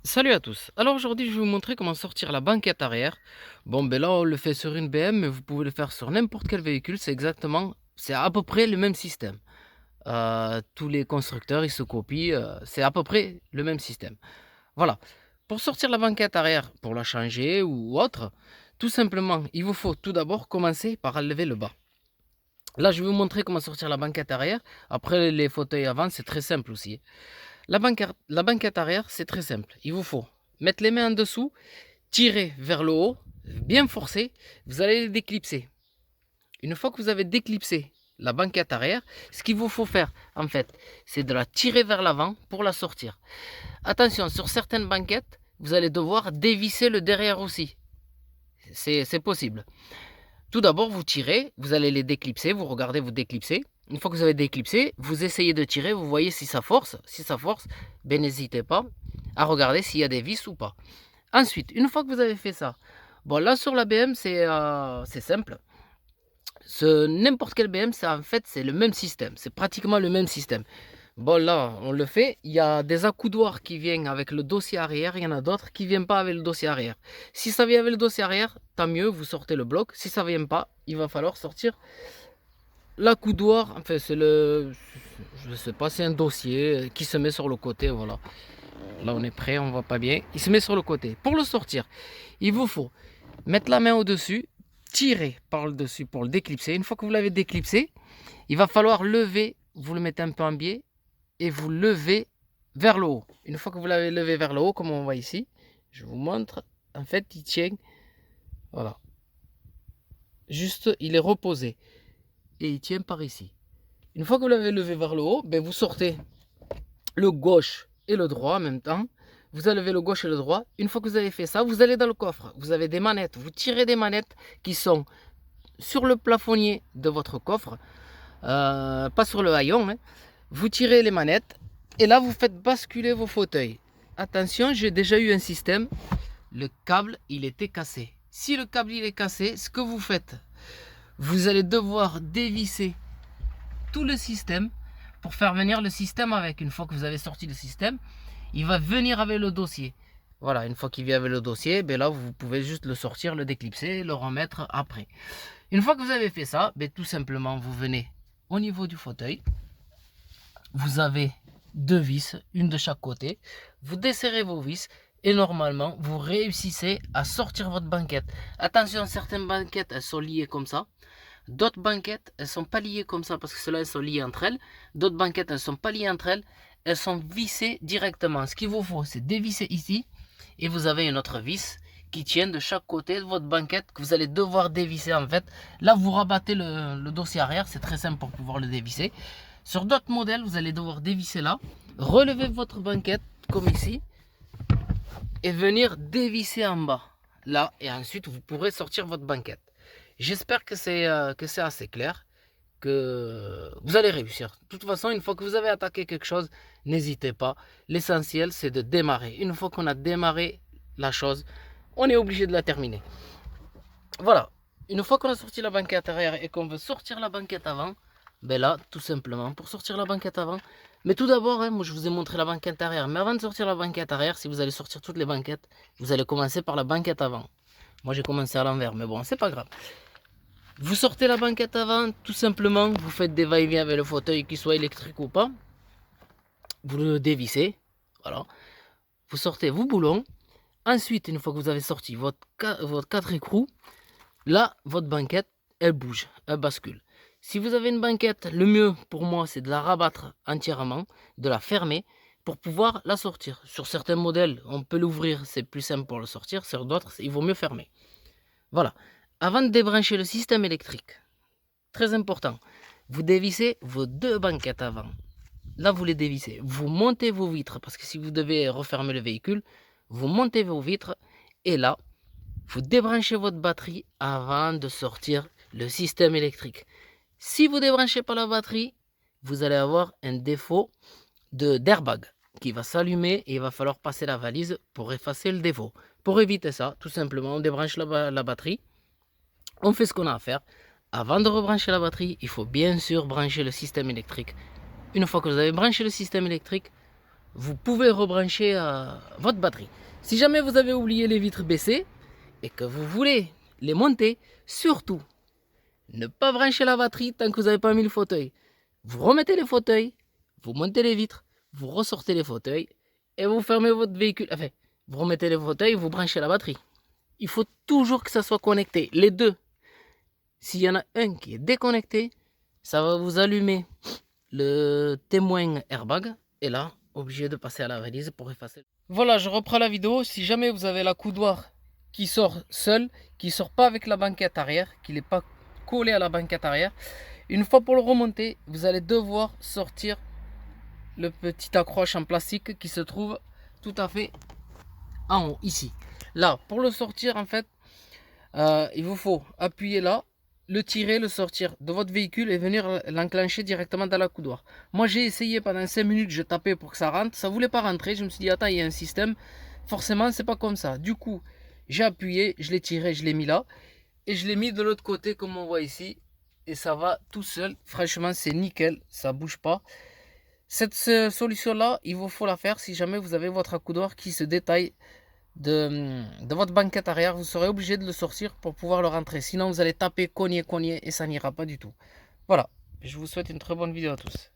Salut à tous. Alors aujourd'hui, je vais vous montrer comment sortir la banquette arrière. Bon, ben là, on le fait sur une BM, mais vous pouvez le faire sur n'importe quel véhicule. C'est à peu près le même système. Tous les constructeurs, ils se copient. C'est à peu près le même système. Voilà. Pour sortir la banquette arrière, pour la changer ou autre, tout simplement, il vous faut tout d'abord commencer par enlever le bas. Là, je vais vous montrer comment sortir la banquette arrière. Après, les fauteuils avant, c'est très simple aussi. La banquette arrière, c'est très simple. Il vous faut mettre les mains en dessous, tirer vers le haut, bien forcer, vous allez les déclipser. Une fois que vous avez déclipsé la banquette arrière, ce qu'il vous faut faire, en fait, c'est de la tirer vers l'avant pour la sortir. Attention, sur certaines banquettes, vous allez devoir dévisser le derrière aussi. C'est possible. Tout d'abord, vous tirez, vous allez les déclipser, vous regardez, vous déclipsez. Une fois que vous avez déclipsé, vous essayez de tirer, vous voyez si ça force. Si ça force, ben n'hésitez pas à regarder s'il y a des vis ou pas. Ensuite, une fois que vous avez fait ça, bon là sur la BM c'est simple. N'importe quel BM, en fait c'est le même système, c'est pratiquement le même système. Bon là, on le fait, il y a des accoudoirs qui viennent avec le dossier arrière, il y en a d'autres qui ne viennent pas avec le dossier arrière. Si ça vient avec le dossier arrière, tant mieux, vous sortez le bloc. Si ça ne vient pas, il va falloir sortir l'accoudoir, enfin je sais pas, c'est un dossier qui se met sur le côté, voilà. Là on est prêt, on voit pas bien, il se met sur le côté. Pour le sortir, il vous faut mettre la main au-dessus, tirer par le dessus pour le déclipser. Une fois que vous l'avez déclipsé, il va falloir lever, vous le mettez un peu en biais et vous levez vers le haut. Une fois que vous l'avez levé vers le haut, comme on voit ici, je vous montre, en fait il tient, voilà, juste il est reposé et il tient par ici. Une fois que vous l'avez levé vers le haut, ben vous sortez le gauche et le droit en même temps. Vous enlevez le gauche et le droit. Une fois que vous avez fait ça, vous allez dans le coffre. Vous avez des manettes. Vous tirez des manettes qui sont sur le plafonnier de votre coffre, pas sur le haillon, hein. Vous tirez les manettes et là vous faites basculer vos fauteuils. Attention, j'ai déjà eu un système. Le câble, il était cassé. Si le câble il est cassé, ce que vous faites, vous allez devoir dévisser tout le système pour faire venir le système avec. Une fois que vous avez sorti le système, il va venir avec le dossier. Voilà, une fois qu'il vient avec le dossier, ben là vous pouvez juste le sortir, le déclipser, le remettre après. Une fois que vous avez fait ça, ben tout simplement vous venez au niveau du fauteuil. Vous avez deux vis, une de chaque côté. Vous desserrez vos vis et normalement vous réussissez à sortir votre banquette. Attention, certaines banquettes elles sont liées comme ça. D'autres banquettes, elles sont pas liées comme ça parce que celles-là, elles sont liées entre elles. D'autres banquettes, elles sont pas liées entre elles. Elles sont vissées directement. Ce qu'il vous faut, c'est dévisser ici. Et vous avez une autre vis qui tient de chaque côté de votre banquette que vous allez devoir dévisser en fait. Là, vous rabattez le dossier arrière. C'est très simple pour pouvoir le dévisser. Sur d'autres modèles, vous allez devoir dévisser là. Relever votre banquette comme ici. Et venir dévisser en bas. Là, et ensuite, vous pourrez sortir votre banquette. J'espère que c'est assez clair, que vous allez réussir. De toute façon, une fois que vous avez attaqué quelque chose, n'hésitez pas. L'essentiel, c'est de démarrer. Une fois qu'on a démarré la chose, on est obligé de la terminer. Voilà. Une fois qu'on a sorti la banquette arrière et qu'on veut sortir la banquette avant, ben là, tout simplement, pour sortir la banquette avant, mais tout d'abord, hein, moi je vous ai montré la banquette arrière, mais avant de sortir la banquette arrière, si vous allez sortir toutes les banquettes, vous allez commencer par la banquette avant. Moi j'ai commencé à l'envers, mais bon, c'est pas grave. Vous sortez la banquette avant, tout simplement, vous faites des va-et-vient avec le fauteuil, qu'il soit électrique ou pas. Vous le dévissez, voilà. Vous sortez vos boulons. Ensuite, une fois que vous avez sorti votre 4 écrous, là, votre banquette, elle bouge, elle bascule. Si vous avez une banquette, le mieux pour moi, c'est de la rabattre entièrement, de la fermer, pour pouvoir la sortir. Sur certains modèles, on peut l'ouvrir, c'est plus simple pour le sortir. Sur d'autres, il vaut mieux fermer. Voilà. Avant de débrancher le système électrique, très important, vous dévissez vos deux banquettes avant. Là, vous les dévissez. Vous montez vos vitres, parce que si vous devez refermer le véhicule, vous montez vos vitres, et là, vous débranchez votre batterie avant de sortir le système électrique. Si vous ne débranchez pas la batterie, vous allez avoir un défaut d'airbag qui va s'allumer et il va falloir passer la valise pour effacer le défaut. Pour éviter ça, tout simplement, on débranche la batterie. On fait ce qu'on a à faire. Avant de rebrancher la batterie, il faut bien sûr brancher le système électrique. Une fois que vous avez branché le système électrique, vous pouvez rebrancher votre batterie. Si jamais vous avez oublié les vitres baissées et que vous voulez les monter, surtout, ne pas brancher la batterie tant que vous n'avez pas mis le fauteuil. Vous remettez les fauteuils, vous montez les vitres, vous ressortez les fauteuils et vous fermez votre véhicule. Enfin, vous remettez les fauteuils, vous branchez la batterie. Il faut toujours que ça soit connecté, les deux. S'il y en a un qui est déconnecté, ça va vous allumer le témoin airbag et là, obligé de passer à la valise pour effacer. Voilà, je reprends la vidéo. Si jamais vous avez la coudoir qui sort seul, qui sort pas avec la banquette arrière, qui n'est pas collé à la banquette arrière, une fois pour le remonter, vous allez devoir sortir le petit accroche en plastique qui se trouve tout à fait en haut, ici. Là, pour le sortir, en fait, il vous faut appuyer là, le tirer, le sortir de votre véhicule et venir l'enclencher directement dans la coudoir. Moi, j'ai essayé pendant 5 minutes, je tapais pour que ça rentre, ça voulait pas rentrer. Je me suis dit, attends, il y a un système. Forcément, c'est pas comme ça. Du coup, j'ai appuyé, je l'ai tiré, je l'ai mis là. Et je l'ai mis de l'autre côté, comme on voit ici. Et ça va tout seul. Franchement, c'est nickel, ça bouge pas. Cette solution-là, il vous faut la faire si jamais vous avez votre accoudoir qui se détaille de votre banquette arrière. Vous serez obligé de le sortir pour pouvoir le rentrer. Sinon, vous allez taper, cogner et ça n'ira pas du tout. Voilà, je vous souhaite une très bonne vidéo à tous.